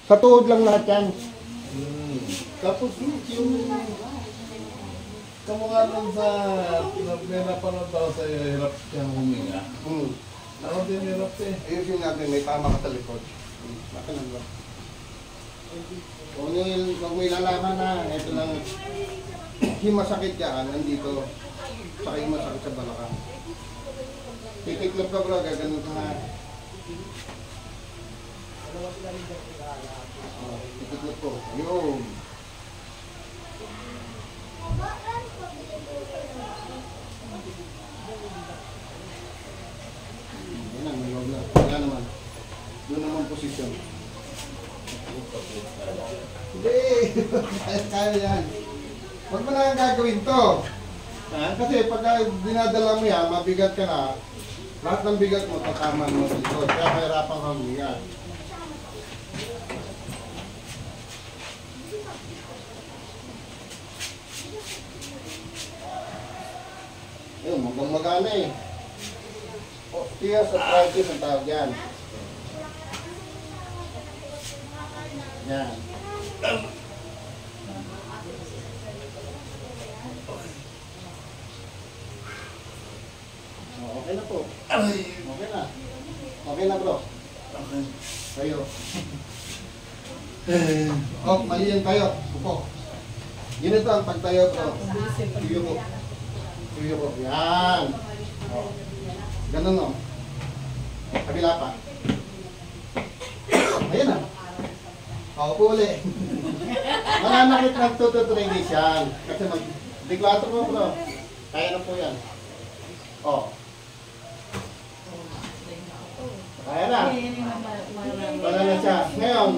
Sa tuhod lang lahat yan. Tapos yung kamukha nun sa pinapanood ako sa hirap siyang huminga. Ako din hirap eh. Ayusin natin, may tama ka sa likod. Baka lang ba? Kung mo ilalaman na, ito lang, yung masakit yan, nandito. Saka yung masakit sa balakang. Titiklop ka bro, gaganon ka na. Titiklop ko. Yun. Yan na, may loob na. Wala naman. Doon naman posisyon. Hindi. Kaya yan. Huwag mo na gagawin to. Kasi pag dinadala mo yan, mabigat ka na. Lahat ng bigat mo, tataman mo dito. Kaya mahirapang huminga. Ayun, magana eh. Osteoarthritis ang tawag yan. Yan. Okay na po. Okay na. Okay na bro. Okay. Tayo. Oh, mali yan tayo. Upo. Ganito ang pagtayo bro. Tuyo ko. Tuyo ko. Yan. Oh. Ganun o. Kabila pa. Ayan na. O, upo uli. Mananakit ng 2 to 3 days yan. Kasi mag-declutter mo bro. Kaya na po yan. O. Kaya na. Wala na siya. Ngayon,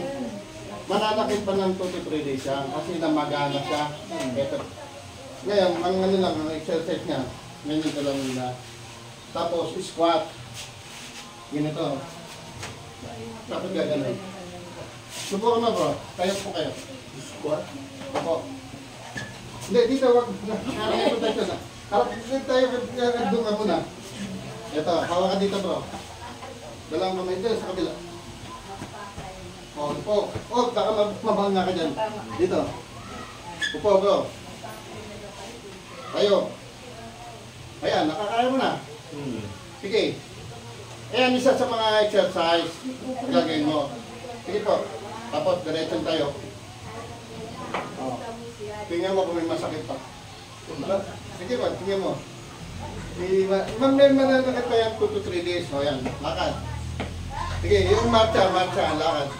mananakit pa ng 2 to 3 days yan. Kasi namagana siya. Ito. Ngayon, ang ano lang, ang exercise niya. Ganyan ka lang nila. Tapos, squat. Ganito. Tapos gagano'n. Subukan mo bro. Kaya po kayo. Squat? Ako. Hindi, dito wag. Kaya po tayo na. Harap tayo, doon ka muna. Ito, hawa ka dito bro. Dalang kamay dito sa kabila. Upo. Baka mabanga ka dyan. Dito. Upo bro. Tayo. Ayan, nakakaya mo na. Sige. Ayan, isa sa mga exercise. Gagawin mo. Sige po. Tapos, diretso tayo. Oh. Tingnan mo kung may masakit pa. Sige po, tingnan mo. Ma'am, may mananakit pa yan 2 to 3 days. O yan, lakad. Sige, yung marcha, lakad.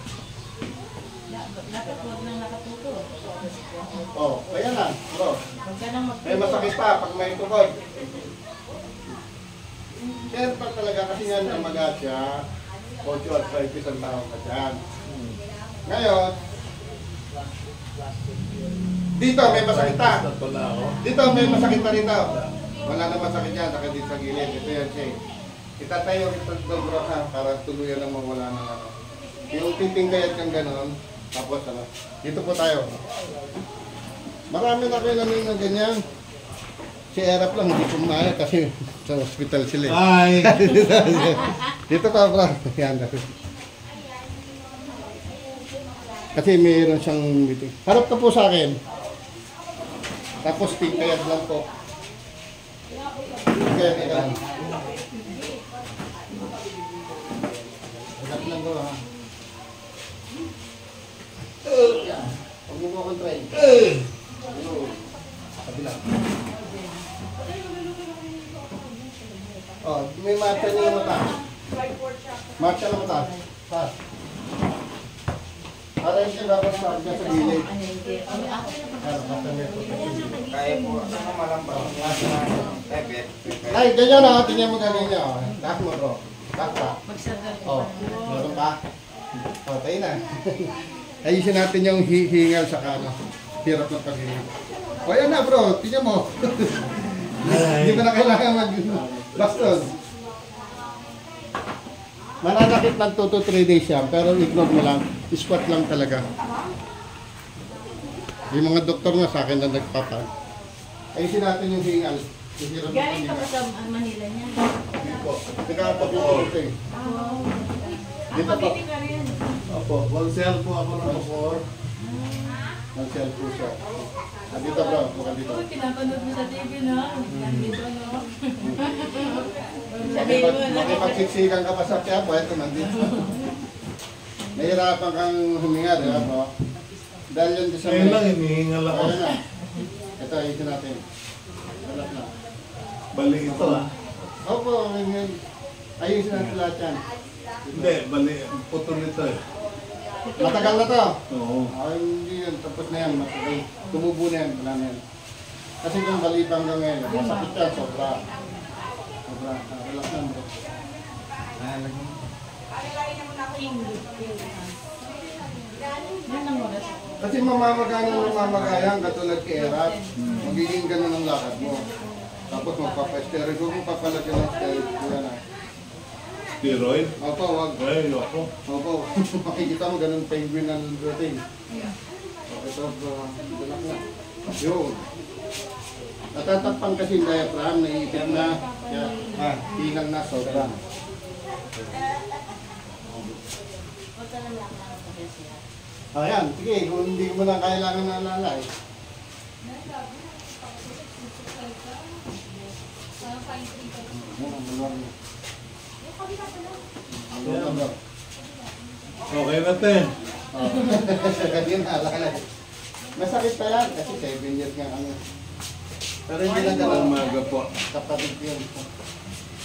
Oh, ayan na, bro. May masakit pa pag may tukod. Kaya pa talaga kasi nga namagat siya. Osteoarthritis ang tawag ka dyan. Ngayon, dito may masakit pa. Dito may masakit pa rito. Wala na masakit yan, nakadito sa gilid. Ito yan siya. Itatayo ito ng broka para tuluyan na mawala ng ano. Yung titinggayat kang ganon, tapos ano. Dito po tayo. Marami na kayo namin ng ganyan. Si Erap lang, hindi kumaya kasi sa hospital sila. Ay! Dito pa bro. Yan. Kasi mayroon siyang meeting. Harap ka po sa akin. Tapos tingkayat lang po. Tingkayat lang. Harap lang bro ha. Yan. Huwag mo po kontrain. Kabila. Oh, may marcha niya ng mata. Marcha ng mata. Pa. Para hindi dapat sa gilid. Kaya po, ano malambang tebet. Ay, ganyan na. Tingnan mo ganyan niya. Lahat mo bro. Lahat pa. Oh, meron pa. Oh, tayo na. Ayusin natin yung hingal sa kano. Hirap ng paghingal. O yan na bro, tingnan mo. Hindi mo na kailangan mag-baston. Mananakit ng 2 to 3 days yan, pero ignore mo lang. Squat lang talaga. Yung mga doktor na sa akin na nagpapa. Ayusin natin yung hingal. Galing ka ba sa Manila niya? Hindi po. Nagkakapag-ito eh. Dito po. Ka rin. Opo. Opo, konsel po ako ng Bacor. Marcel Puso. Dito bro, bukan dito. Uy, pinapanood mo sa TV, no? Nandito, no? Sabihin mo, no? Makipagsiksikan ka pa sa Quiapo, ito nandito. Nahirapan kang huminga, di ba bro? Dahil yun sa Ngayon lang, hinihingal ako. Ayun na. Ito, ayusin natin. Wala na. Bali ito ah. Opo, ngayon. Ayusin natin lahat yan. Hindi, bali, putol ito eh. Matagal na to. Oo. Ay, hindi yan. Tapos na yan. Matagal. Tumubo na yan. Wala na yan. Kasi kung balibang ka ngayon, masakit yan. Sobra. Sobra. Relax lang bro. Yan ang oras. Kasi mamamagayan katulad kay Erap. Magiging ganun ang lakad mo. Tapos magpapa-steroid. Huwag mo papalagyan ng steroid. Kuya na. Steroid? Opo, wag. Ay, ako. Opo. Makikita mo ganun penguin ang routine. Ito, balak na. Yun. Natatakpan kasi yung diaphragm, naiipit na. Kaya, hinang na, sobra. Ayan, sige, kung hindi mo na kailangan na lalay. Okay na te. Kanina, lalay. Masakit pa yan kasi 7 years nga kami. Pero hindi na ganun. Umaga po. Kapatid ko yun.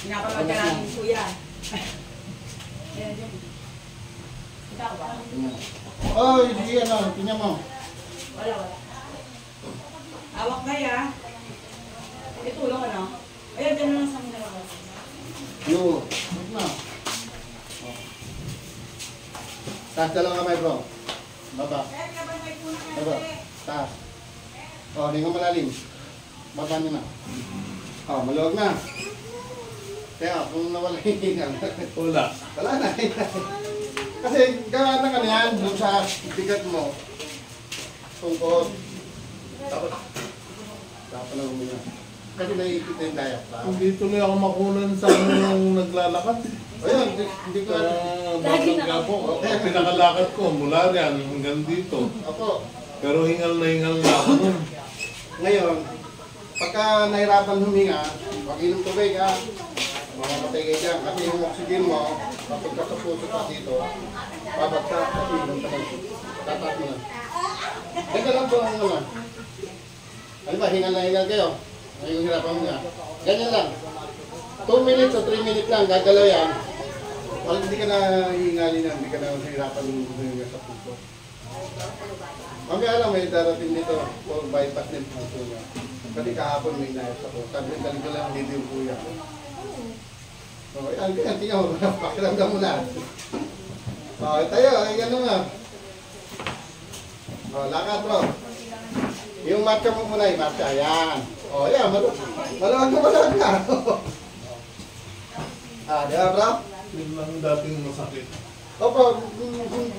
Pinapanood ka namin, kuya. Oh, hindi ano, tingnan mo. Wala. Hawak na ya. Itulong ano? Ayan, dyan na lang sa mga dalawa. Yo, wait na. Taas dalawa kamay bro. Baba. Baba. Taas. Oh, hindi ko malalim. Baba nyo na. Oh, maluwag na. Kaya kung nawala yung hingal. Wala. Wala na. Kasi gawa na ka na yan doon sa bigat mo. Tungkod. Tapos, dapat lang huminga. Kasi naiipit na yung diaphragm. Hindi tuloy ako makunan sa ano yung naglalakad. Ayun, hindi ko na. Basta po. Pinakalakad ko mula riyan hanggang dito. Ako, Pero hingal na ako nun. ngayon, pagka nahirapan huminga, pag inom tubig ha, mamamatay kayo dyan. Kasi yung oxygen mo, kapag ka sa puso pa dito, babagsak kasi inom ka ng tatas mo na. Ganda lang po ang naman. Ano ba, hingal na hingal kayo? Ngayong hirapan mo nga. Ganyan lang. 2 minutes o 3 minutes lang, gagalaw yan. Wala, hindi ka na hihingalin na, hindi ka na hirapan huminga sa puso. Mamaya lang may darating dito for bypass ng puso niya. Kasi kahapon may nayas ako. Sabi ko lang, hindi yung kuya. So, yan, tingnan mo, pakiramdam mo na. Tayo, ano nga. Lakad bro. Yung matcha mo muna, yung matcha, yan. Yan, maluwag na. Di ba bro? Yun lang dating masakit. Opo,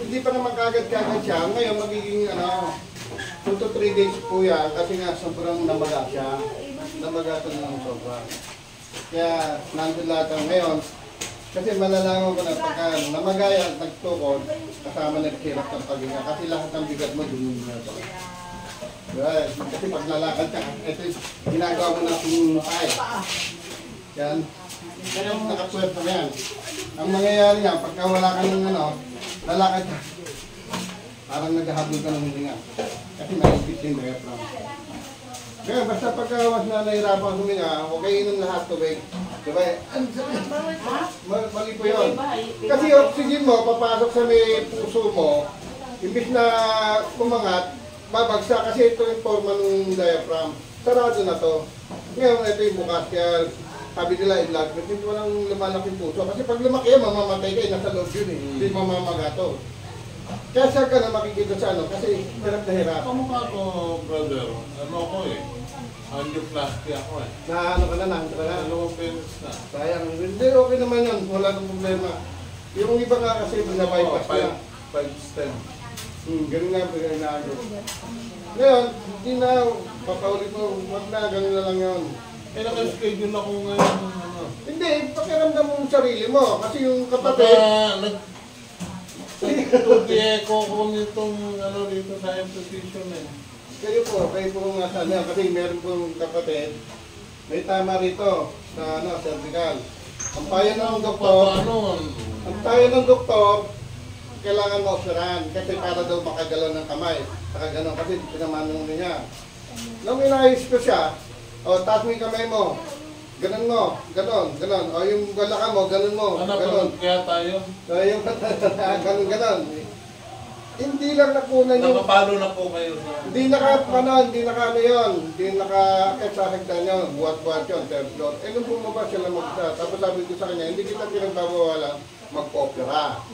hindi pa naman kagad siya. Ngayon magiging 2 to 3 days po yan kasi nga sobrang namaga siya. Namaga ito ng sobra. Kaya nandun lahat ang ngayon. Kasi malalaman ko na pagka namaga yan, nagtukod, kasama naghirap ng paghinga. Kasi lahat ng bigat mo dun na ito. Diba? Kasi pag lalakad ka, ito yung ginagawa mo na pay. Yan. Kaya nakapwerto na yan. Ang mangyayari yan, pagka wala ka ng lalakad ka, parang naghahabol ka ng hininga. Kasi naipit yung diaphragm. Kaya basta pagka mas na nahirapan huminga, okay inom lahat tubig. Diba? Mali po yun. Kasi oxygen mo, papasok sa may puso mo, imbis na umangat, babagsak kasi ito yung forma ng diaphragm. Sarado na to. Ngayon, ito yung bukas. Kaya sabi nila, enlargement, hindi walang lumalaking puso. Kasi pag lumaki yan, mamamatay ka, nasa loob yun eh. Hindi mamamagato. Kaya saan ka na makikita sa kasi hirap na hirap. Kamukha ko, brother. Ano ako eh. Angioplasty ako eh. Na ka na, Dalawang beses na. Sayang, hindi okay naman yun. Wala nang problema. Yung iba nga kasi na-bypass na. 5 stem. Ganun nga, inaagos. Ngayon, hindi na, papaulit mo, wag na, ganun na lang yun. Naka-schedule ako ngayon. Hindi, pakiramdam mo yung sarili mo. Kasi yung kapatid, Ito di ko nitong ano dito sa imposition eh. Kayo po nga sana, kasi meron pong kapatid, may tama rito sa ano, cervical. Ang payo ng doktor, Paano? ang payo ng doktor, kailangan maoperahan kasi para daw makagalaw ng kamay. Saka ganun kasi pinamanong niya. Nung inayos ko siya, o taas mo yung kamay mo, ganun mo, ganun. O yung balaka mo, ganun mo, Ano ganun. pa kaya tayo? So yung ganun. Hindi lang nakunan yung Nakapalo na po kayo sa... hindi naka yun, hindi naka-sa hagdan yun, buhat-buhat yun, third floor. Eh, nung bumaba sila mag-isa, tapos sabi ko sa kanya, hindi kita pinagbabawalan mag-opera.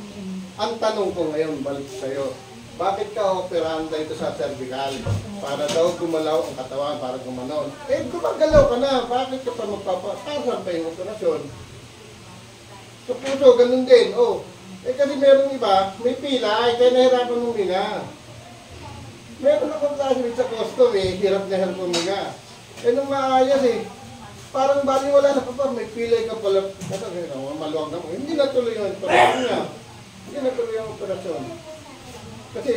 Ang tanong ko ngayon, balik sa'yo, bakit ka operahan dito sa cervical? Para daw gumalaw ang katawan, para gumanon. Eh, gumagalaw ka na, bakit ka pa magpapatasan pa yung operasyon? Sa puso, ganun din, oh. Eh kasi meron iba, may pila, kaya nahirapan huminga. Meron akong classmate sa custom hirap na hirap huminga. Eh nung maayos parang bali wala na pa, may pila ka pala. Kasi maluwag na mo. Hindi natuloy yung operasyon niya. Hindi natuloy yung operasyon. Kasi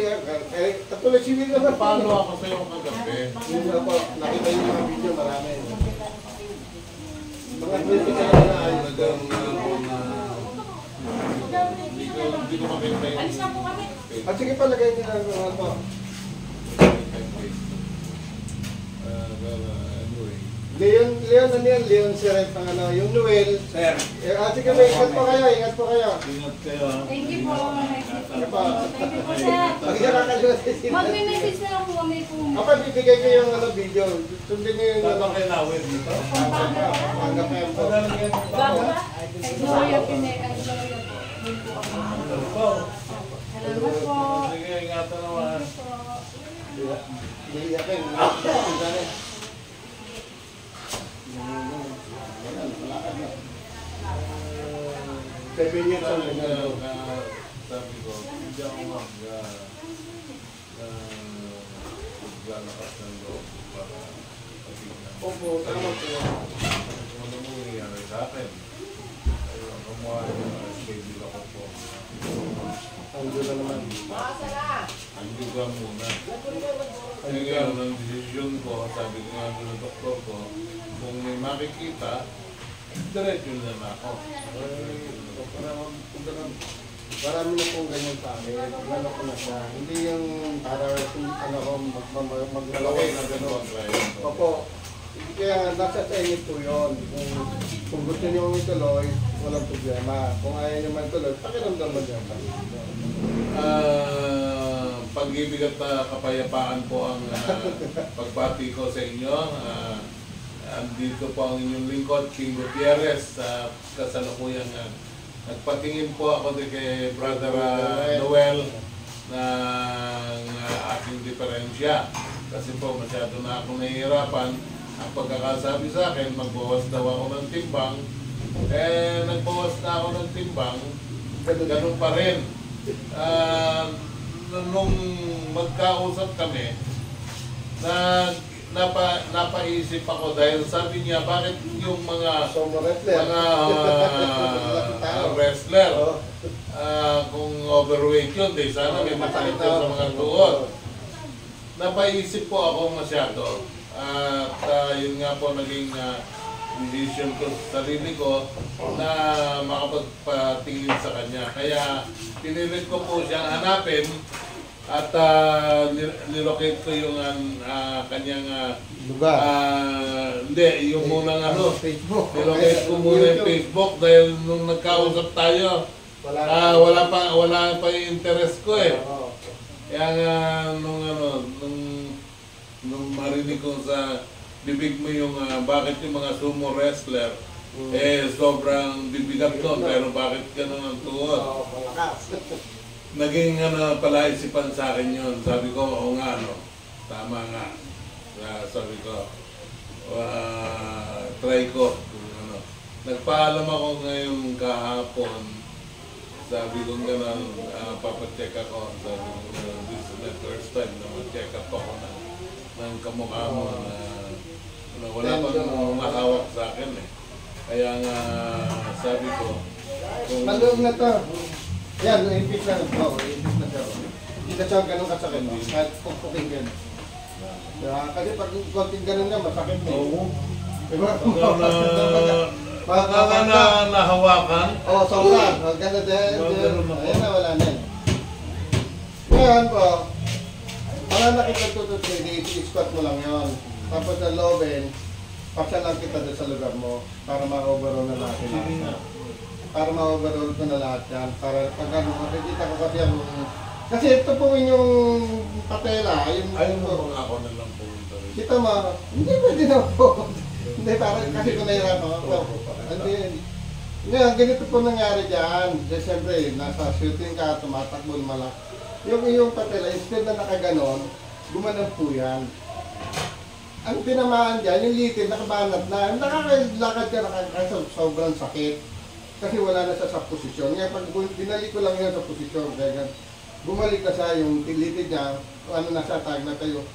katuloy civil naman. Paano ako sa'yo kagabi? Hindi na po, nakita yung mga video marami. Mga critical na ayos. Hindi ko makita yung... Alis na po kami. At sige palagay nila ano po. Anyway. Leon ano yan? Leon Seret ang ano, yung Noel. Sir, Sige, may ingat po kayo. Ingat kayo. Thank you po. Ano pa? Thank you po, sir. Pag nakakalimutan si Sina. Mag-message na lang po kami po. Ako, bibigay ko yung ano, video. Sundin niyo yung ano. Tatang kayo nawin dito? Hanggang kayo po. Bago ba? Kay Gloria Pinay. Kay Gloria po. Yun po ako. Ano po? Salamat po. Sige, ingatan naman. Hindi yakin. Sabi niya sa Sabi ko, hindi ako maglalakas ng loob para pagiging. Opo, tama po. Kung ano mo nangyayari sa akin. Ayun, kumuha yung schedule ako po. Ang gulo naman. Ang juga muna. Ngayon, ang desisyon ko, sabi ko nga ng doktor ko, kung may makikita, diretso na ako. Marami na pong ganyan sa akin. Ano ko na siya. Hindi yung para ano ko maglalaway na gano'n. Opo. Kaya nasa sa inyo po yun. Kung gusto niyo ituloy, walang problema. Kung ayaw niyo man ituloy, pakiramdaman niyo. Pag-ibig at kapayapaan po ang pagbati ko sa inyo. Andito po ang inyong lingkod, King Gutierrez, sa kasalukuyang nagpatingin po ako kay Brother Noel ng aking diferensya. Kasi po masyado na akong nahihirapan. Ang pagkakasabi sa akin, magbawas daw ako ng timbang. Eh, nagbawas na ako ng timbang. Ganun pa rin. Nung magkausap kami, napaisip ako dahil sabi niya, bakit yung mga wrestler, kung overweight yun, di sana may masakit yun sa mga tuhod. Napaisip po ako masyado. At yun nga po naging decision ko sa sarili ko na makapagpatingin sa kanya. Kaya pinilit ko po siyang hanapin at nilocate ko yung kanyang Lugar. hindi, yung munang Facebook. nilocate ko muna yung Facebook dahil nung nagkausap tayo, wala pa yung interest ko eh. Kaya nga nung marinig ko sa bibig mo yung bakit yung mga sumo wrestler sobrang bibigat nun, pero bakit ganun ang tuhod? Naging palaisipan sa akin yun. Sabi ko, oo nga, tama nga. Sabi ko, try ko. Nagpaalam ako ngayon kahapon. Sabi ko gano'n, papacheck ako. Sabi ko gano'n, this is the first time na mag-check up ako ng kamukha mo na wala pang mahawak sa akin eh. Kaya nga sabi ko, Malung na to. Yan, ipit lang. Hindi na siya ganun kasakit. Kahit pukpukin ka. Diba? Kasi pag konting ganun nga, masakit na. Oo. Diba? Pagka na nahawakan, Oo, sobra. Ganda din. Ganun na po. Ayan na, wala na. Ngayon po, mga nakipagtutut ko, i-squat mo lang yun. Tapos sa loobin, paksa lang kita doon sa lugar mo para ma-overall na natin lahat. Para ma-overall ko na lahat yan. Para pag ano, makikita ko kasi ang... Kasi ito po yung patela. ayaw mo mga ako na lang pumunta rin. Kita mo, hindi pwede na po. Hindi, parang kasi kung nahirapan ako. Hindi. Ngayon, ganito po nangyari dyan. Siyempre, nasa shooting ka, tumatakbo malak. Yung iyong patela, instead na nakaganon, gumanon po yan. Ang tinamaan dyan, yung litin, nakabanat na. Nakakalakad ka, sobrang sakit. Kasi wala na siya sa posisyon. Ngayon, pag binalik ko lang yan sa posisyon, kaya bumalik na siya, yung litid niya, ano na siya, tag na tayo.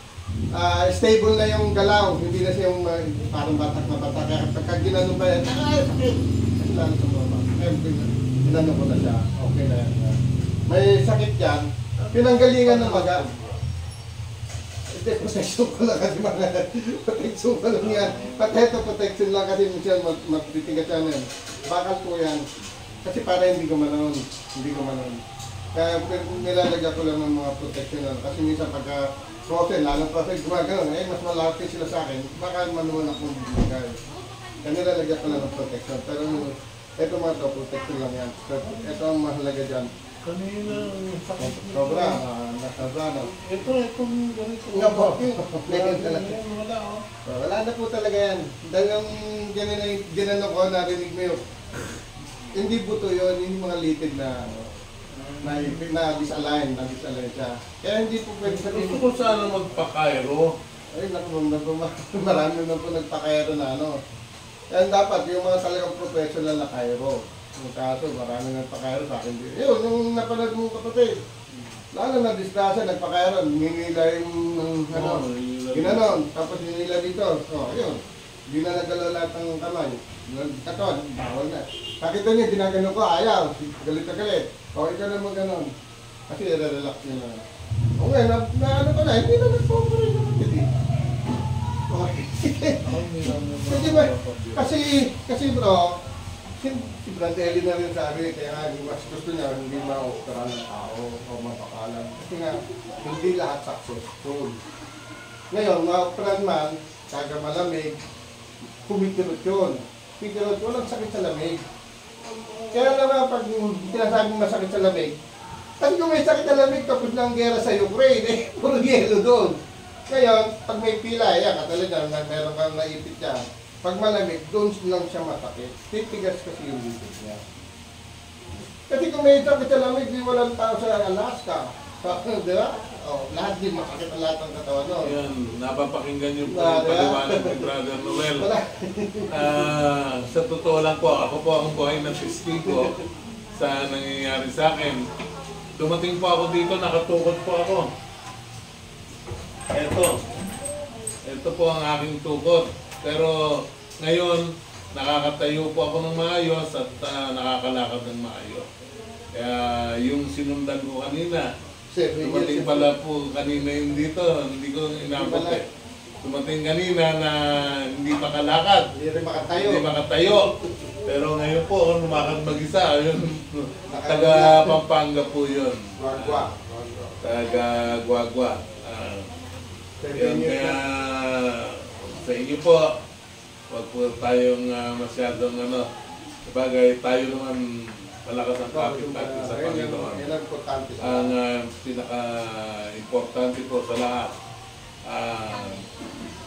Stable na yung galaw, hindi na siya yung parang batak na batak. Kaya pagka ginanong ba yan, sakit! Kasi lalo sa mama. Kaya ginanong ko na siya, okay na yan. May sakit yan, pinanggalingan ng maga. Hindi, protection ko lang kasi mga protection ko lang yan. Pateto protection lang kasi minsan matitigas yan yan. Bakal po yan. Kasi para hindi gumanon. Hindi gumanon. Kaya nilalagyan ko lang ng mga protection lang. Kasi minsan pagka frozen, lalo pa sa gumagano'n, mas malapit sila sa akin, baka manuwan akong bigay. Kaya nilalagyan ko lang ng protection. Pero ito mga to, protection lang yan. Ito ang mahalaga dyan. Kanina, sakit. Sobra, sobra na. Itong ganito. Nga po, ganyan talaga. Wala oh. Wala na po talaga yan. Dahil yung ginano ko, narinig mo yun. Hindi buto yun, yung mga litid na disalign siya. Kaya hindi po pwede sabihin. Gusto ko sana magpa-Cairo. Ay, marami na po nagpa-Cairo na ano. Kaya dapat yung mga talagang professional na Cairo. Yung kaso, marami nagpa-Cairo sa akin. Yun, yung napanood mong kapatid. Lalo na disgrasya, nagpa-Cairo. Ninila yung ano, ginanon. Tapos ninila dito. O, yun. Hindi na nagalaw lahat ng kamay. Katon, bawal na. Nakita niyo, ginagano ko, ayaw. Galit na galit. O, ikaw naman ganon. Kasi i-relax niyo na. O ngayon, na ano ko na, hindi na nag-operate naman dito. Okay. Kasi ba, kasi bro, si Brandelli na rin sabi, kaya nga, mas gusto niya, hindi ma-opera ng tao o mapakalan. Kasi nga, hindi lahat successful. Ngayon, ma-operan man, kaga malamig, kumikirot yun. Kumikirot yun, ang sakit sa lamig. Kaya naman, pag sinasabing masakit sa lamig, kasi kung may sakit sa lamig, tapos na ang gera sa Ukraine, eh, puro yelo doon. Ngayon, pag may pila, yan, katulad na, meron kang naipit yan. Pag malamig, doon lang siya masakit. Titigas kasi yung litid niya. Kasi kung may sakit sa lamig, di walang tao sa Alaska. Di ba? Oh, lahat din masakit ang lahat ng katawan no? Yan, napapakinggan niyo po yung paliwanag ni Brother Noel. Sa totoo lang po, ako po ang buhay na testigo sa nangyayari sa akin. Dumating po ako dito, nakatukod po ako. Ito po ang aking tukod. Pero ngayon, nakakatayo po ako ng maayos at nakakalakad ng maayos. Kaya yung sinundan ko kanina, dumating pala po kanina yung dito, hindi ko inabot eh. Dumating kanina na hindi makalakad, hindi makatayo. Pero ngayon po, ako lumakad mag-isa, yun, taga Pampanga po yun. Taga Guagua. Yun, kaya sa inyo po, wag po tayong masyadong ano, sabagay tayo naman malakas ang kapit natin sa Panginoon. Ang pinaka-importante po sa lahat,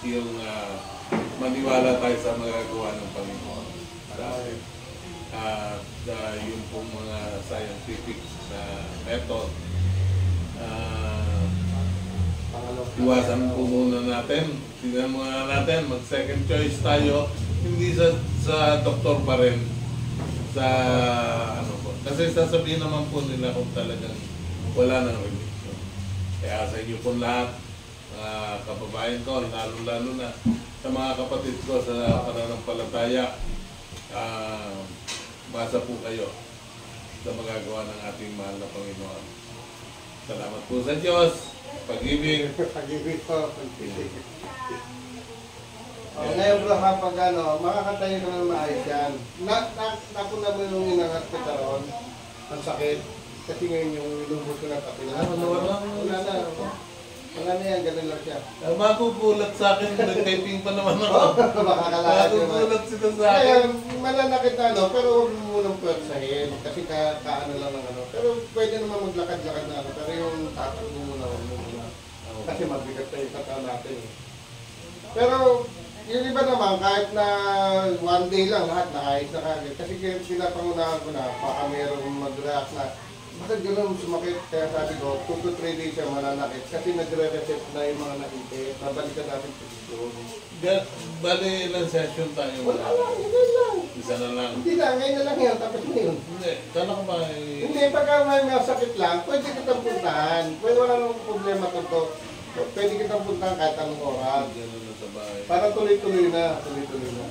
yung maniwala tayo sa magagawa ng Panginoon. At yung pong mga scientific method, iwasan po muna natin. Tingnan muna natin, mag-second choice tayo, hindi sa doktor pa rin. Sa ano po. Kasi sasabihin naman po nila kung talagang wala nang remission. Kaya sa inyo po lahat, kababayan ko, lalo-lalo na sa mga kapatid ko sa pananampalataya, basa po kayo sa magagawa ng ating mahal na Panginoon. Salamat po sa Diyos. Pag-ibig. Pag-ibig ko, pag-ibig. Ngayon bro, kapag makakatayo ka ng maayos yan. Napuna mo yung inangat ko taron. Ang sakit. Kasi ngayon yung ilubos ko ng kapila. Wala na. Wala na yan, ganun lang siya. Magugulat sa akin, nag-typing pa naman ako. Makakalahat yun. Magugulat sila sa Kaya akin. mananakit na pero huwag mo munang pwersahin. Kasi kaano lang ng Pero pwede naman maglakad-lakad na pero yung tatakbo mo na huwag mo muna. Kasi mabigat na yung katawan natin. Pero yung iba naman, kahit na one day lang lahat naayos na kagad. Kasi pinapangunahan ko na, baka mayroong mag-react na bakit gano'n sumakit? Kaya sabi ko, 2 to 3 days siya mananakit. Kasi nagre-reset na yung mga nakikit. Babalikan natin posisyon. Bale, ilang session tayo? Wala lang, hindi lang. Isa na lang. Hindi lang, ngayon na lang yan. Tapos na yun. Hindi, kala ko ba Hindi, pagka may masakit lang, pwede kitang puntahan. Pwede wala nang problema to. Pwede kitang puntahan kahit anong oras. Ganun na sa bahay. Para tuloy-tuloy na. Tuloy-tuloy na.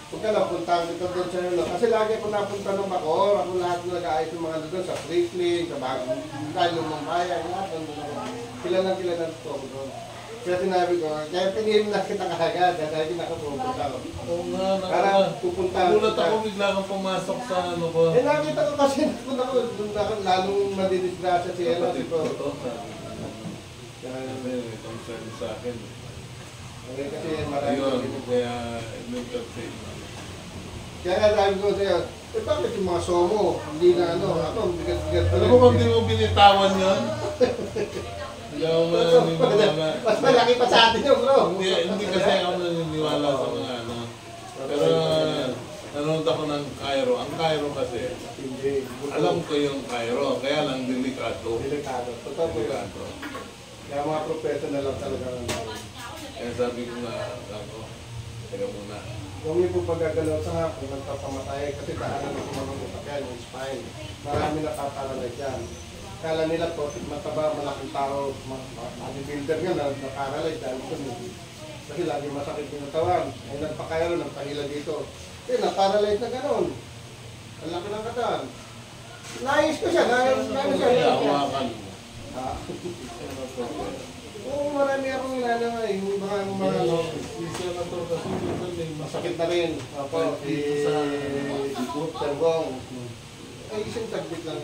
Huwag ka lang, puntahan kita doon sa Yulo. Kasi lagi ako napunta ng Bacoor. Ako lahat na nag-aayos ng mga doon sa Freakling, sa Bagong Talong ng Bayan. Lahat ng kilalang ko ako doon. Kaya sinabi ko, kaya pinihim na kita kagad. Dahil kinakapupunta ko. Oo nga, Para pupunta. Gulat ako, bigla kang pumasok sa ano ko. Nakita ko kasi napunta ko. Doon ako lalong madidisgrasya si Ella. Kapatid Si ko Pro. to, sabi ko. Kasi may concern sa akin. Kasi marami. Ayun, kaya nag-update na. Kaya nga sabi ko sa'yo, bakit yung mga somo, hindi na ako, bigat-bigat. Alam mo kung di mo binitawan yun? Hindi ako naniniwala. Mas malaki pa sa atin yun, bro. Hindi kasi ako naniniwala sa mga ano. Pero nanonood ako ng Cairo. Ang Cairo kasi, Hindi. alam ko yung Cairo, kaya lang delikado. Delikado. Totoo po yan. Delikado. Kaya mga professional lang talaga. Kaya sabi ko nga, ako, teka muna. Kung may po paggagalaw sa hapon, nagpapamatay kasi daanan ng mga utak yan, yung spine. Marami nakaparalyze yan. Kala nila po, mataba, malaking tao, bodybuilder nga na nakaralyze dahil ito. Kasi lagi masakit yung katawan. Ay nagpakayaro, nagpahila dito. Eh, naparalyze na gano'n. Ang laki ng katawan. Nais ko siya, nais siya. Kaya hawakan mo. Ha? Ano po? Oo, marami akong inana nga eh. Yung mga Isa na to kasi minsan may masakit na rin. Opo, si Group Sergong. Ay, isang tagbit lang.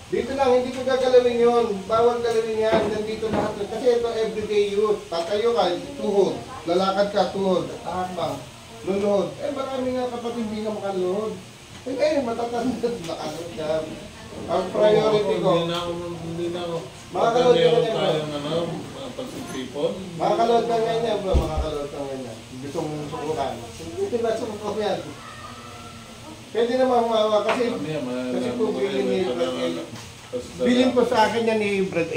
Dito lang, hindi ko gagalawin yun. Bawal galawin yan. Nandito lahat. Kasi ito everyday use. Tatayo ka, tuhod. Lalakad ka, tuhod. Takbang. Luluhod. Eh, marami nga kapatid hindi ka makaluhod. Eh, ngayon, matatanda. Nakaluhod ka. Ang priority ko. Hindi na ako. Makakalood ka Meron na tayong ano, pagsisipon. Makakalood ka ngayon, bro. Makakalood ka ngayon. Gusto mong subukan. Hindi ba subukan yan? Pwede naman humawa kasi Mamaya, kasi po bilhin ni Brad L. Kasi Bilhin po sa akin yan ni Brad